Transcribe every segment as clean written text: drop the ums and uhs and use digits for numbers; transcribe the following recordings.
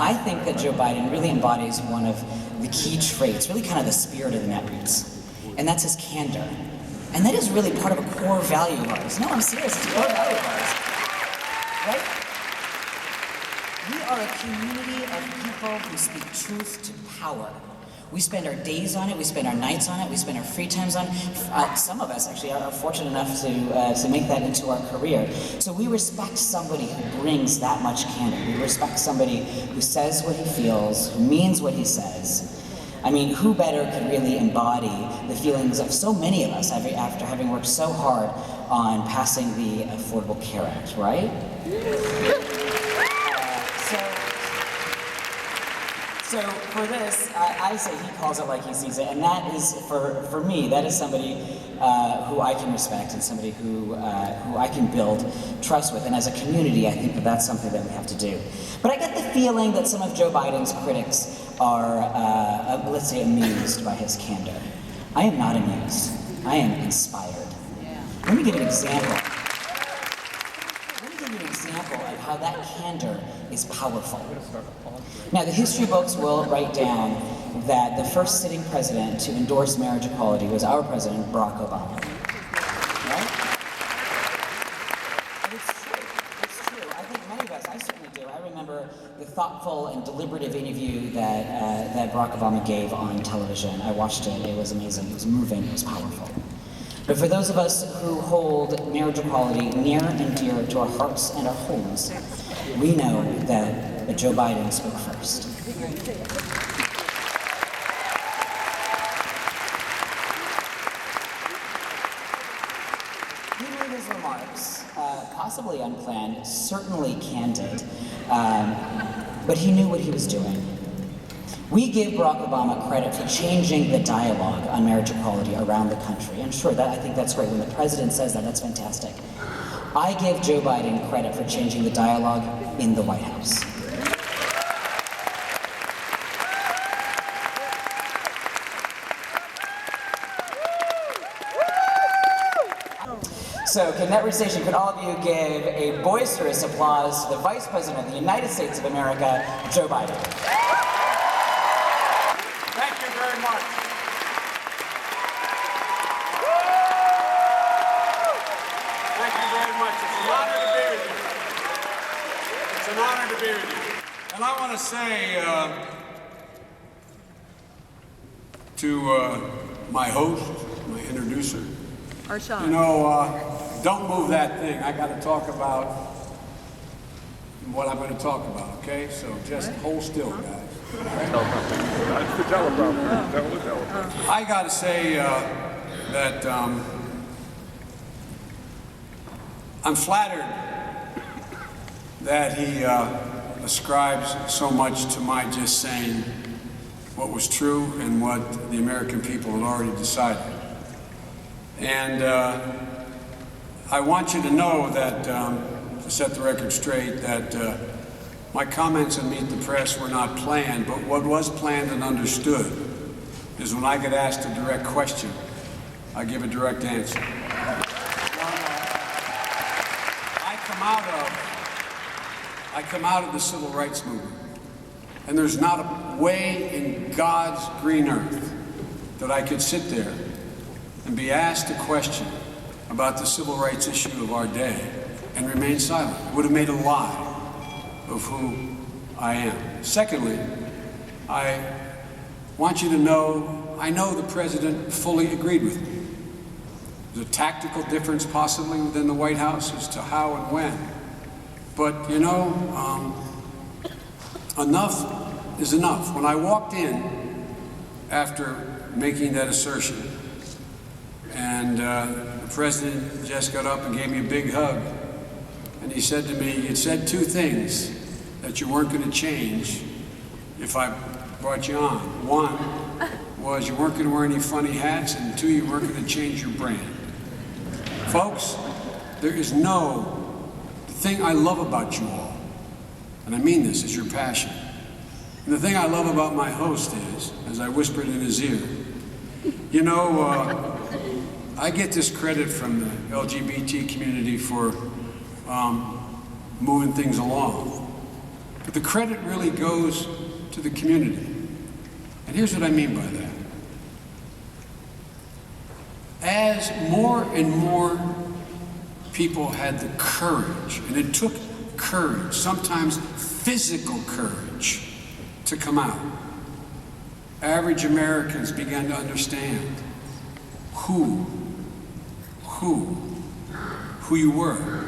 I think that Joe Biden really embodies one of the key traits, really kind of the spirit of the Netroots, and that's his candor. And that is really part of a core value of ours. No, I'm serious, it's a core value of ours, right? We are a community of people who speak truth to power. We spend our days on it, we spend our nights on it, we spend our free times on it. Some of us actually are fortunate enough to make that into our career. So we respect somebody who brings that much candor. We respect somebody who says what he feels, who means what he says. I mean, who better could really embody the feelings of so many of us after having worked so hard on passing the Affordable Care Act, right? So for this, I say he calls it like he sees it, and that is, for me, that is somebody who I can respect and somebody who I can build trust with. And as a community, I think that that's something that we have to do. But I get the feeling that some of Joe Biden's critics are, let's say, amused by his candor. I am not amused. I am inspired. Let me give you an example. Of how that candor is powerful. Now, the history books will write down that the first sitting president to endorse marriage equality was our president, Barack Obama. Right? And it's true. It's true. I think many of us, I certainly do. I remember the thoughtful and deliberative interview that Barack Obama gave on television. I watched it. It was amazing. It was moving. It was powerful. But for those of us who hold marriage equality near and dear to our hearts and our homes, we know that Joe Biden spoke first. He made his remarks, possibly unplanned, certainly candid, but he knew what he was doing. We give Barack Obama credit for changing the dialogue on marriage equality around the country. And sure, I think that's great. When the president says that, that's fantastic. I give Joe Biden credit for changing the dialogue in the White House. So, Netroots Nation, could all of you give a boisterous applause to the Vice President of the United States of America, Joe Biden. Very much. Thank you very much. It's an honor to be with you. It's an honor to be with you. And I want to say to my host, my introducer, Arshad. You know, don't move that thing. I got to talk about what I'm going to talk about, okay? So just hold still, guys. I got to say that I'm flattered that he ascribes so much to my just saying what was true and what the American people had already decided. And I want you to know that, to set the record straight, that my comments on Meet the Press were not planned, but what was planned and understood is when I get asked a direct question, I give a direct answer. I come out of the civil rights movement, and there's not a way in God's green earth that I could sit there and be asked a question about the civil rights issue of our day and remain silent. It would have made a lie of who I am. Secondly, I want you to know, I know the president fully agreed with me. There's a tactical difference possibly within the White House as to how and when. But, you know, enough is enough. When I walked in after making that assertion, and the president just got up and gave me a big hug, and he said to me, "You said two things that you weren't going to change if I brought you on. One was you weren't going to wear any funny hats, and two, you weren't going to change your brand." Folks, there is the thing I love about you all, and I mean this, is your passion. And the thing I love about my host is, as I whispered in his ear, you know, I get this credit from the LGBT community for moving things along. But the credit really goes to the community. And here's what I mean by that. As more and more people had the courage, and it took courage, sometimes physical courage, to come out, average Americans began to understand who you were,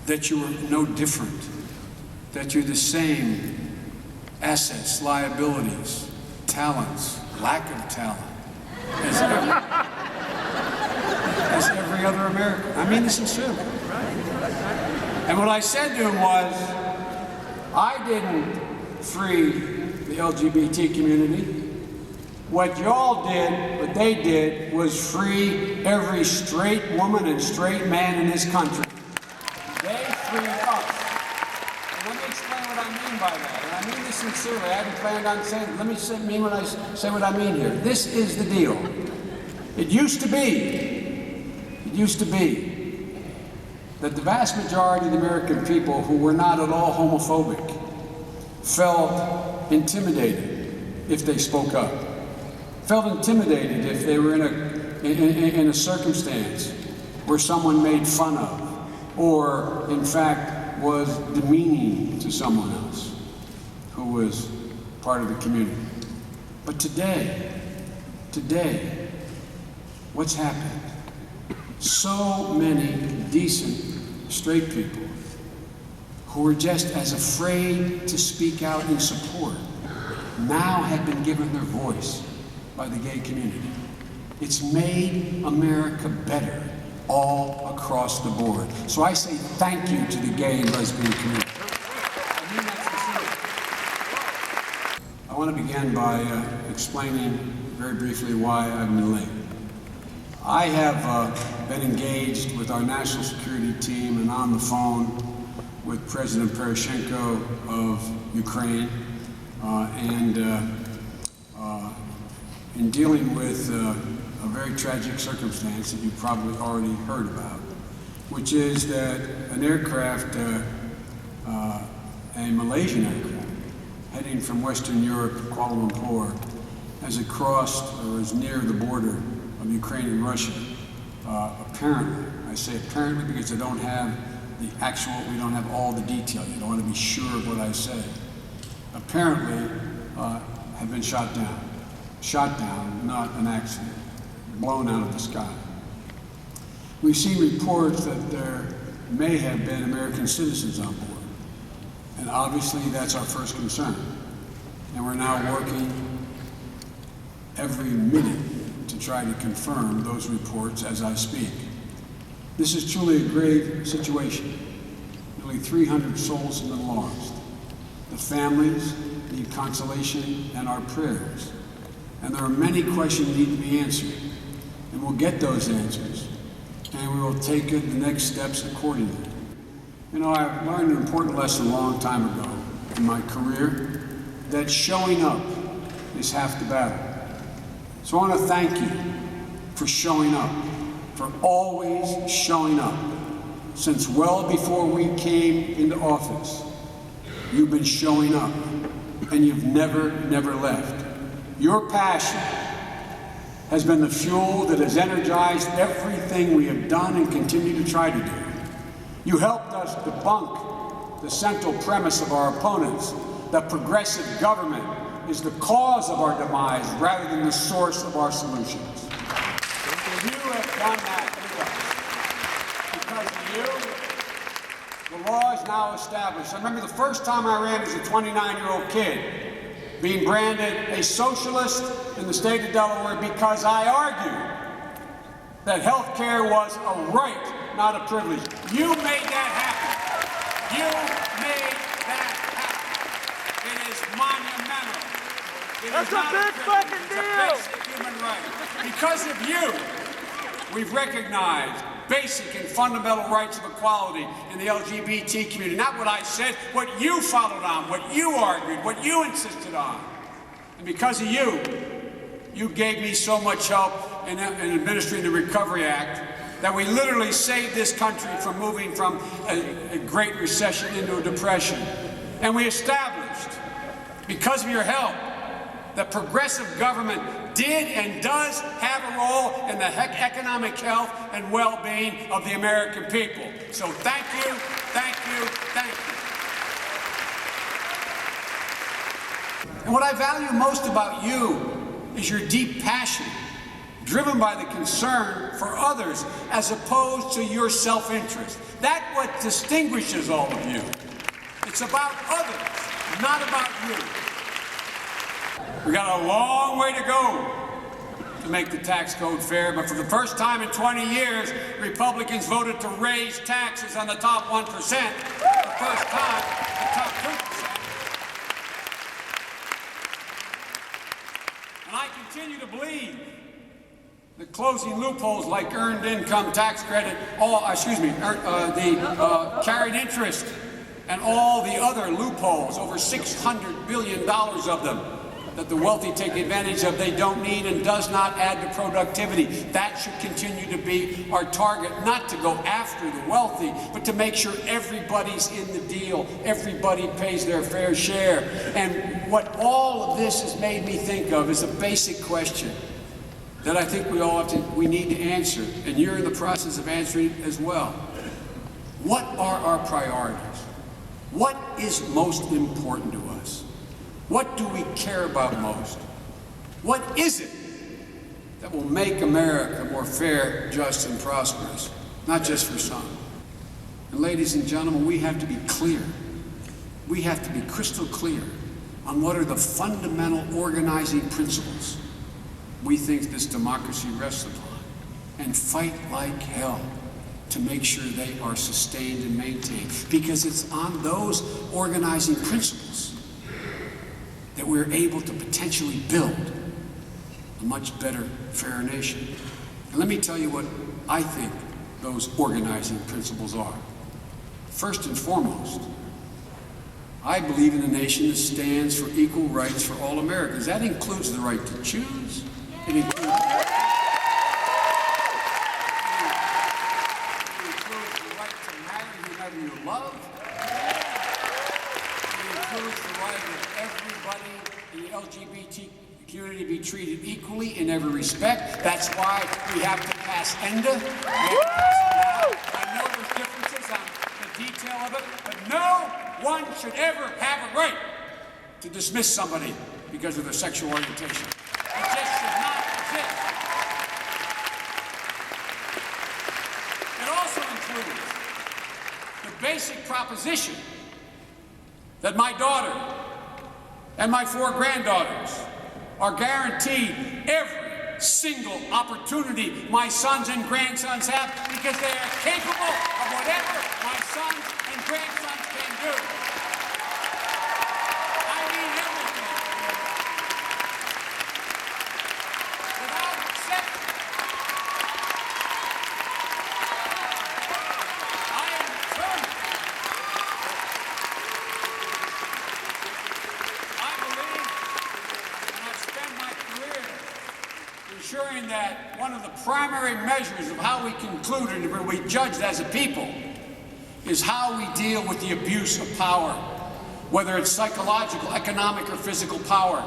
that you were no different, that you're the same assets, liabilities, talents, lack of talent, as every other American. I mean this sincerely. And what I said to him was, I didn't free the LGBT community. What y'all did, what they did, was free every straight woman and straight man in this country. They freed us. And let me explain what I mean by that. And I mean this sincerely. I hadn't planned on saying it. Let me say what I mean here. This is the deal. It used to be that the vast majority of the American people who were not at all homophobic felt intimidated if they spoke up, felt intimidated if they were in a circumstance where someone made fun of, or in fact was demeaning to someone else who was part of the community. But today, what's happened? So many decent straight people who were just as afraid to speak out in support now have been given their voice by the gay community. It's made America better all across the board. So I say thank you to the gay and lesbian community. I mean that sincerely. I want to begin by explaining very briefly why I've been late. I have been engaged with our national security team and on the phone with President Poroshenko of Ukraine in dealing with a very tragic circumstance that you've probably already heard about, which is that an aircraft, a Malaysian aircraft, heading from Western Europe to Kuala Lumpur, as it crossed or is near the border of Ukraine and Russia, apparently, I say apparently because I don't have we don't have all the detail. You don't want to be sure of what I say. Apparently, have been shot down. Shot down, not an accident. Blown out of the sky. We've seen reports that there may have been American citizens on board. And obviously, that's our first concern. And we're now working every minute to try to confirm those reports as I speak. This is truly a grave situation. Nearly 300 souls have been lost. The families need consolation and our prayers. And there are many questions that need to be answered. And we'll get those answers. And we will take the next steps accordingly. You know, I learned an important lesson a long time ago in my career, that showing up is half the battle. So I want to thank you for showing up, for always showing up. Since well before we came into office, you've been showing up, and you've never left. Your passion has been the fuel that has energized everything we have done and continue to try to do. You helped us debunk the central premise of our opponents, that progressive government is the cause of our demise rather than the source of our solutions. You have done that with us. Because of you, the law is now established. I remember the first time I ran as a 29-year-old kid, being branded a socialist in the state of Delaware because I argued that health care was a right, not a privilege. You made that happen. You made that happen. It is monumental. That's a big fucking deal. It's a basic human right. Because of you, we've recognized basic and fundamental rights of equality in the LGBT community. Not what I said, what you followed on, what you argued, what you insisted on. And because of you, you gave me so much help in administering the Recovery Act that we literally saved this country from moving from a Great Recession into a depression. And we established, because of your help, that progressive government did and does have a role in the economic health and well-being of the American people. So thank you, thank you, thank you. And what I value most about you is your deep passion, driven by the concern for others as opposed to your self-interest. That's what distinguishes all of you. It's about others, not about you. We got a long way to go to make the tax code fair, but for the first time in 20 years, Republicans voted to raise taxes on the top 1%. The first time, the top 2%. And I continue to believe that closing loopholes like earned income tax credit, carried interest, and all the other loopholes, over $600 billion of them, that the wealthy take advantage of, they don't need and does not add to productivity. That should continue to be our target, not to go after the wealthy, but to make sure everybody's in the deal, everybody pays their fair share. And what all of this has made me think of is a basic question that I think we need to answer, and you're in the process of answering it as well. What are our priorities? What is most important to us? What do we care about most? What is it that will make America more fair, just, and prosperous? Not just for some. And ladies and gentlemen, we have to be clear. We have to be crystal clear on what are the fundamental organizing principles we think this democracy rests upon, and fight like hell to make sure they are sustained and maintained. Because it's on those organizing principles that we're able to potentially build a much better, fairer nation. And let me tell you what I think those organizing principles are. First and foremost, I believe in a nation that stands for equal rights for all Americans. That includes the right to choose. It includes the right to marry whomever you love. It includes the right of everybody in the LGBT community to be treated equally in every respect. That's why we have to pass ENDA. I know there's differences on the detail of it, but no one should ever have a right to dismiss somebody because of their sexual orientation. It just should not exist. It also includes the basic proposition that my daughter and my 4 granddaughters are guaranteed every single opportunity my sons and grandsons have, because they are capable of whatever my sons and grandsons can do. I mean everything. Without exception. I am determined. I believe, and I've spent my career ensuring that one of the primary measures of how we conclude and where we judged as a people is how we deal with the abuse of power, whether it's psychological, economic, or physical power.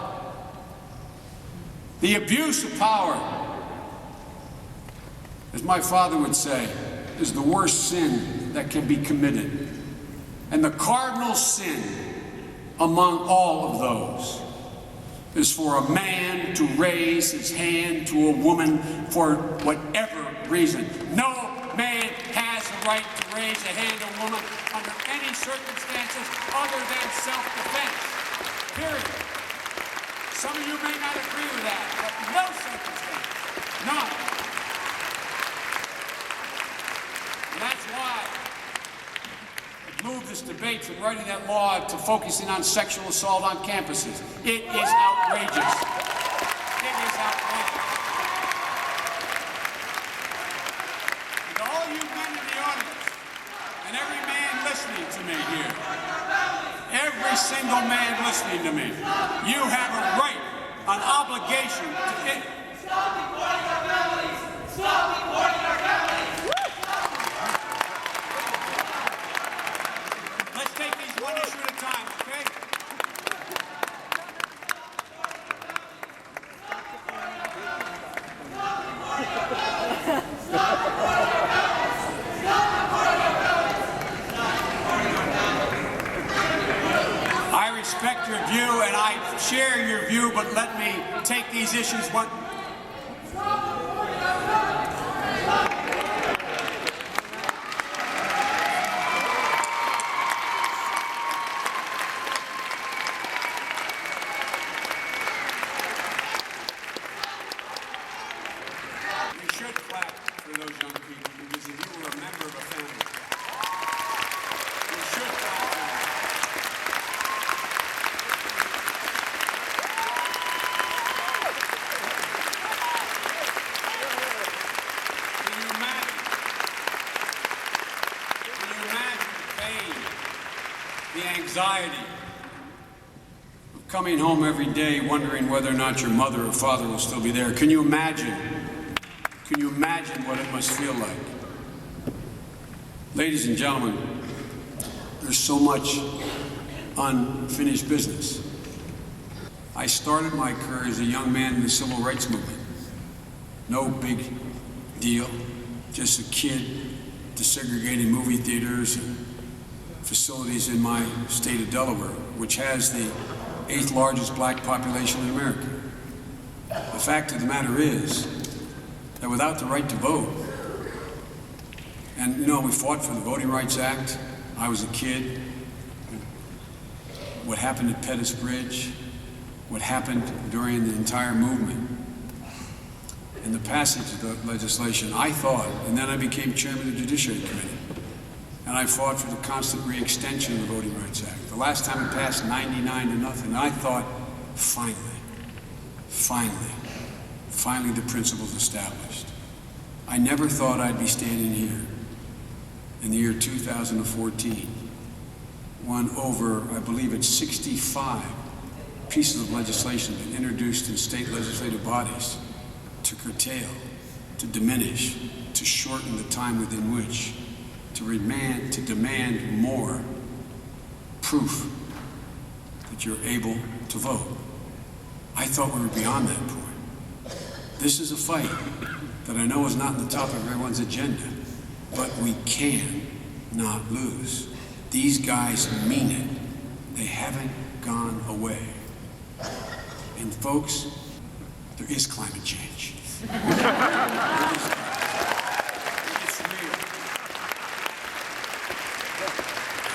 The abuse of power, as my father would say, is the worst sin that can be committed. And the cardinal sin among all of those is for a man to raise his hand to a woman for whatever reason. No man has the right to raise a hand to a woman under any circumstances other than self-defense. Period. Some of you may not agree with that, but no circumstance. None. And that's why I moved this debate from writing that law to focusing on sexual assault on campuses. It is outrageous. It is outrageous. And all you men in the audience, and every man listening to me here, every single man listening to me, you have a right, an obligation to stop deporting our families! Stop deporting our families! Let's take these one issue at a time, okay? respect your view and I share your view, but let me take these issues one. You should clap for those young people, because if you were a member of a family, you should clap for them. Can you imagine the pain, the anxiety of coming home every day wondering whether or not your mother or father will still be there? Can you imagine? Can you imagine what it must feel like? Ladies and gentlemen, there's so much unfinished business. I started my career as a young man in the civil rights movement. No big deal, just a kid desegregating movie theaters and facilities in my state of Delaware, which has the 8th largest black population in America. The fact of the matter is that without the right to vote, and you know, we fought for the Voting Rights Act. I was a kid. What happened at Pettus Bridge, what happened during the entire movement, and the passage of the legislation, I thought, and then I became chairman of the Judiciary Committee, and I fought for the constant re-extension of the Voting Rights Act. The last time it passed 99 to nothing, and I thought, finally the principle's established. I never thought I'd be standing here in the year 2014 when over, I believe it's 65 pieces of legislation have been introduced in state legislative bodies to curtail, to diminish, to shorten the time within which to demand more proof that you're able to vote. I thought we were beyond that point. This is a fight that I know is not on the top of everyone's agenda, but we can not lose. These guys mean it. They haven't gone away. And folks, there is climate change. It's real.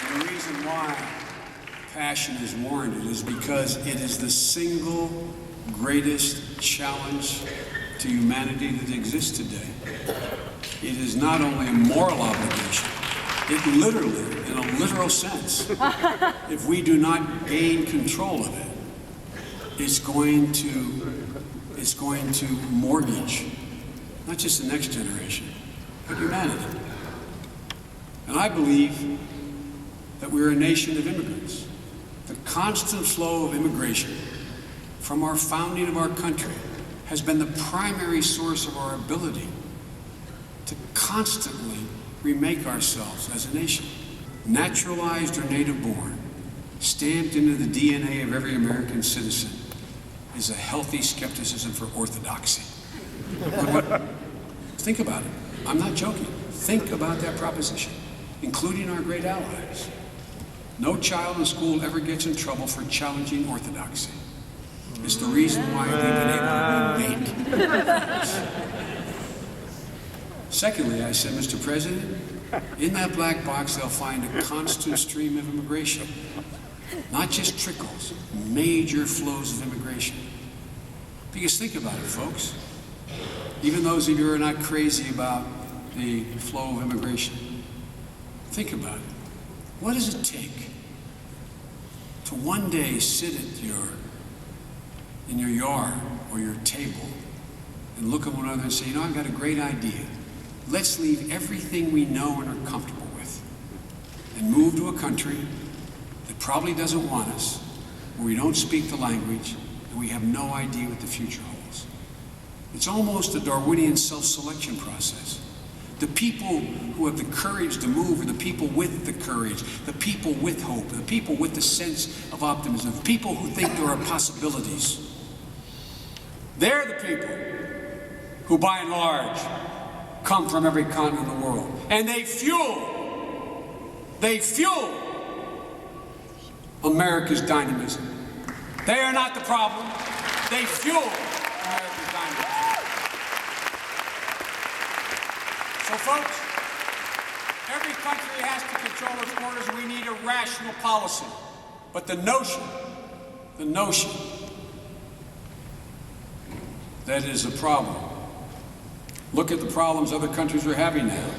And the reason why passion is warranted is because it is the single greatest challenge to humanity that exists today. It is not only a moral obligation, it literally, in a literal sense, if we do not gain control of it, it's going to mortgage not just the next generation, but humanity. And I believe that we're a nation of immigrants. The constant flow of immigration from our founding of our country has been the primary source of our ability to constantly remake ourselves as a nation. Naturalized or native born, stamped into the DNA of every American citizen, is a healthy skepticism for orthodoxy. Think about it. I'm not joking. Think about that proposition, including our great allies. No child in school ever gets in trouble for challenging orthodoxy. It's the reason why they've been able to remake. Secondly, I said, Mr. President, in that black box they'll find a constant stream of immigration. Not just trickles, major flows of immigration. Because think about it, folks. Even those of you who are not crazy about the flow of immigration, think about it. What does it take to one day sit in your yard or your table and look at one another and say, you know, I've got a great idea. Let's leave everything we know and are comfortable with and move to a country that probably doesn't want us, where we don't speak the language, and we have no idea what the future holds. It's almost a Darwinian self-selection process. The people who have the courage to move are the people with the courage, the people with hope, the people with the sense of optimism, the people who think there are possibilities. They're the people who, by and large, come from every continent of the world. And they fuel America's dynamism. They are not the problem. They fuel America's dynamism. So folks, every country has to control its borders, and we need a rational policy. But the notion that is a problem. Look at the problems other countries are having now.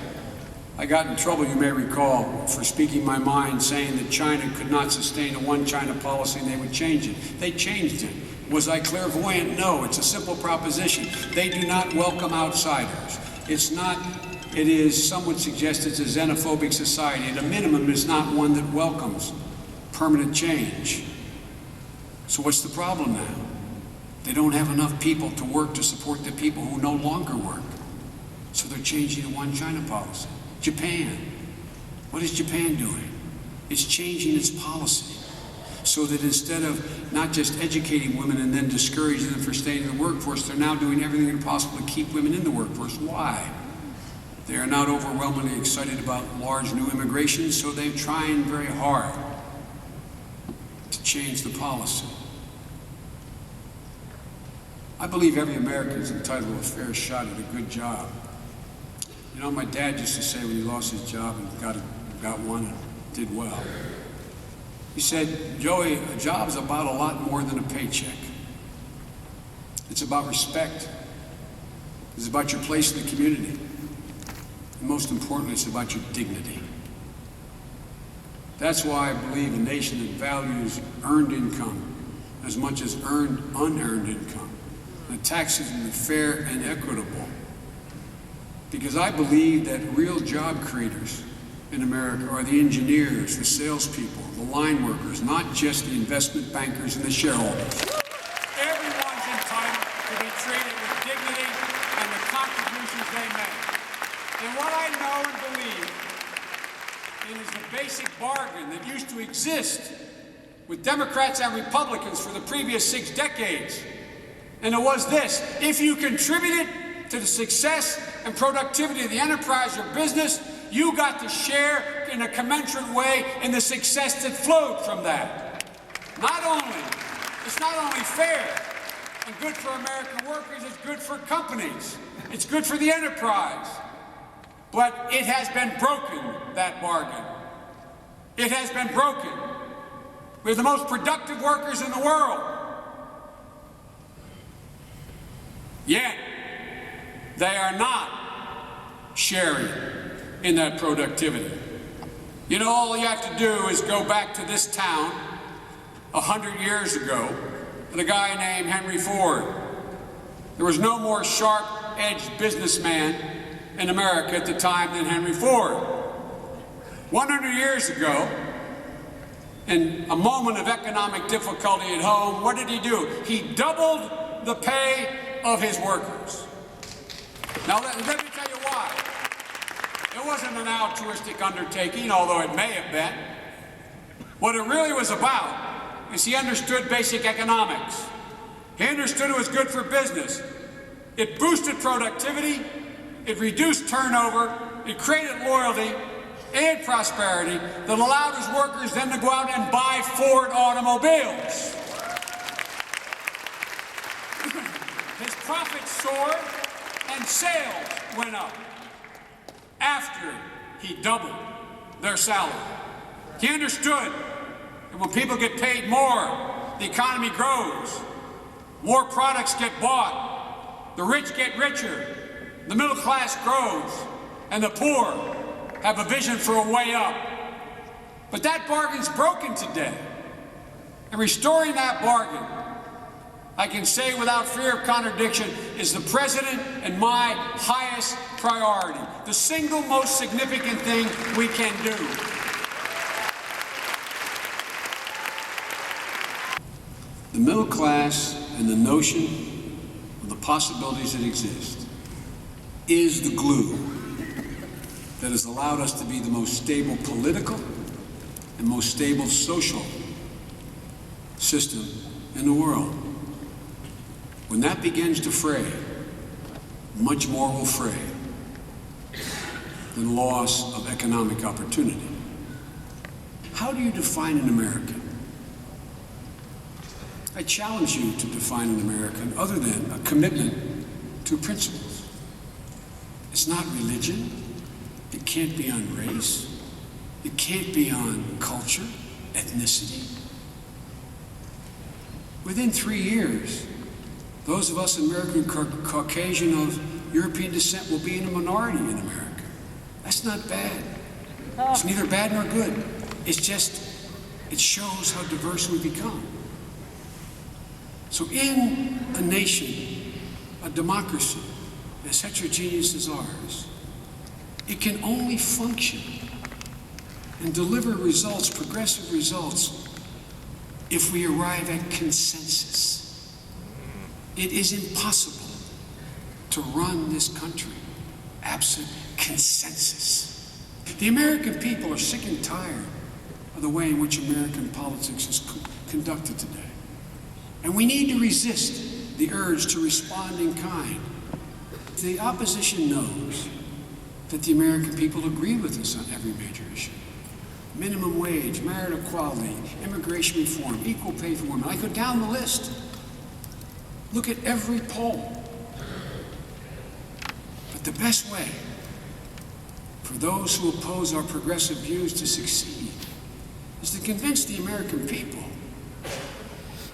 I got in trouble, you may recall, for speaking my mind, saying that China could not sustain a one-China policy and they would change it. They changed it. Was I clairvoyant? No, it's a simple proposition. They do not welcome outsiders. It is, some would suggest it's a xenophobic society. At a minimum, it's not one that welcomes permanent change. So what's the problem now? They don't have enough people to work to support the people who no longer work. So they're changing the one China policy. Japan. What is Japan doing? It's changing its policy so that instead of not just educating women and then discouraging them for staying in the workforce, they're now doing everything possible to keep women in the workforce. Why? They are not overwhelmingly excited about large new immigration, so they're trying very hard to change the policy. I believe every American is entitled to a fair shot at a good job. You know, my dad used to say when he lost his job and got one and did well, he said, Joey, a job is about a lot more than a paycheck. It's about respect. It's about your place in the community. And most importantly, it's about your dignity. That's why I believe a nation that values earned income as much as unearned income, and taxes will be fair and equitable. Because I believe that real job creators in America are the engineers, the salespeople, the line workers, not just the investment bankers and the shareholders. Everyone's entitled to be treated with dignity and the contributions they make. And what I know and believe is the basic bargain that used to exist with Democrats and Republicans for the previous 6 decades. And it was this: if you contributed to the success and productivity of the enterprise or business, you got to share in a commensurate way in the success that flowed from that. It's not only fair and good for American workers, it's good for companies. It's good for the enterprise. But it has been broken, that bargain. It has been broken. We have the most productive workers in the world. Yet, they are not sharing in that productivity. You know, all you have to do is go back to this town 100 years ago with a guy named Henry Ford. There was no more sharp-edged businessman in America at the time than Henry Ford. 100 years ago, in a moment of economic difficulty at home, what did he do? He doubled the pay of his workers. Now, let me tell you why. It wasn't an altruistic undertaking, although it may have been. What it really was about is he understood basic economics. He understood it was good for business. It boosted productivity, it reduced turnover, it created loyalty and prosperity that allowed his workers then to go out and buy Ford automobiles. His profits soared and sales went up after he doubled their salary. He understood that when people get paid more, the economy grows, more products get bought, the rich get richer, the middle class grows, and the poor have a vision for a way up. But that bargain's broken today. And restoring that bargain, I can say without fear of contradiction, is the President and my highest priority. The single most significant thing we can do. The middle class and the notion of the possibilities that exist is the glue that has allowed us to be the most stable political and most stable social system in the world. When that begins to fray, much more will fray than loss of economic opportunity. How do you define an American? I challenge you to define an American other than a commitment to principles. It's not religion. It can't be on race. It can't be on culture, ethnicity. Within 3 years, those of us American Caucasian of European descent will be in a minority in America. That's not bad. It's neither bad nor good. It's just, it shows how diverse we become. So in a nation, a democracy, as heterogeneous as ours, it can only function and deliver results, progressive results, if we arrive at consensus. It is impossible to run this country absent consensus. The American people are sick and tired of the way in which American politics is conducted today. And we need to resist the urge to respond in kind. The opposition knows that the American people agree with us on every major issue. Minimum wage, marital equality, immigration reform, equal pay for women. I go down the list. Look at every poll. But the best way for those who oppose our progressive views to succeed is to convince the American people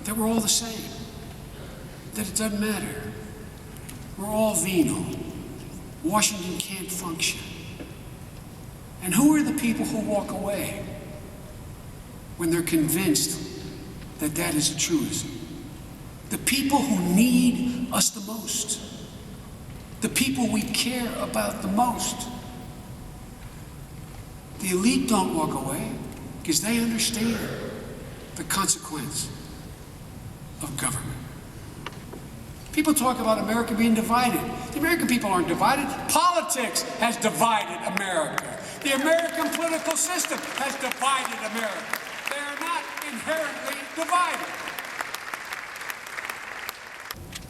that we're all the same, that it doesn't matter. We're all venal. Washington can't function. And who are the people who walk away when they're convinced that that is a truism? The people who need us the most. The people we care about the most. The elite don't walk away because they understand the consequence of government. People talk about America being divided. The American people aren't divided. Politics has divided America. The American political system has divided America. They are not inherently divided.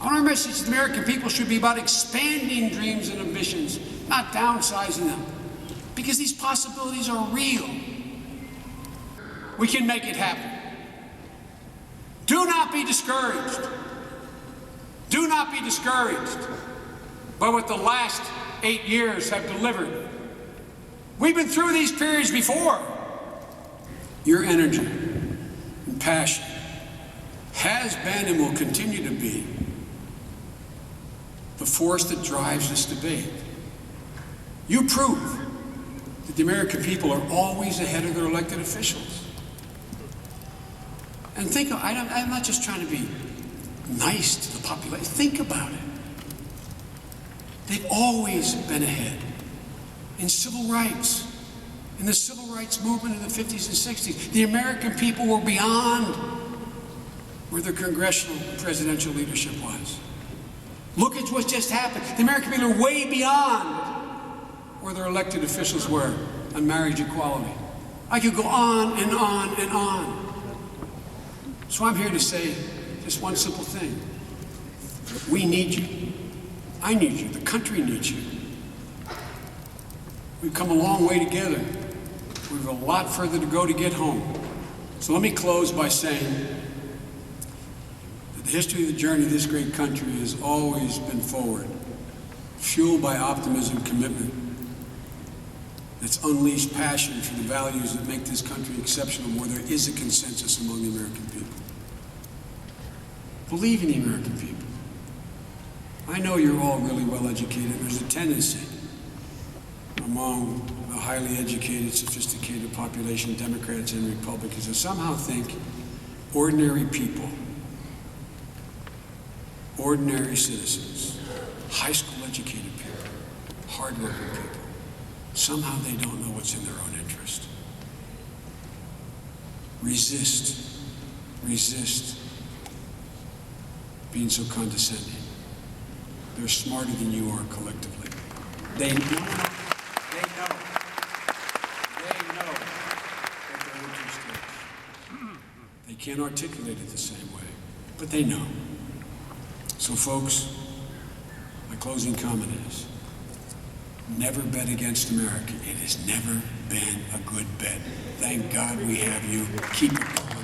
Our message to the American people should be about expanding dreams and ambitions, not downsizing them. Because these possibilities are real. We can make it happen. Do not be discouraged. Do not be discouraged by what the last 8 years have delivered. We've been through these periods before. Your energy and passion has been and will continue to be the force that drives this debate. You prove that the American people are always ahead of their elected officials. And think, I'm not just trying to be nice to the population. Think about it. They've always been ahead. In civil rights, in the civil rights movement in the 50s and 60s, the American people were beyond where the congressional presidential leadership was. Look at what just happened. The American people are way beyond where their elected officials were on marriage equality. I could go on and on and on. So I'm here to say just one simple thing. We need you. I need you. The country needs you. We've come a long way together. We have a lot further to go to get home. So let me close by saying that the history of the journey of this great country has always been forward, fueled by optimism, commitment, that's unleashed passion for the values that make this country exceptional, where there is a consensus among the American people. Believe in the American people. I know you're all really well educated. There's a tendency among the highly educated, sophisticated population, Democrats and Republicans, to somehow think ordinary people, ordinary citizens, high school educated people, hardworking people, somehow they don't know what's in their own interest. Resist. Resist being so condescending. They're smarter than you are collectively. They know that their interest is. They can't articulate it the same way, but they know. So folks, my closing comment is, never bet against America. It has never been a good bet. Thank God we have you. Keep it going.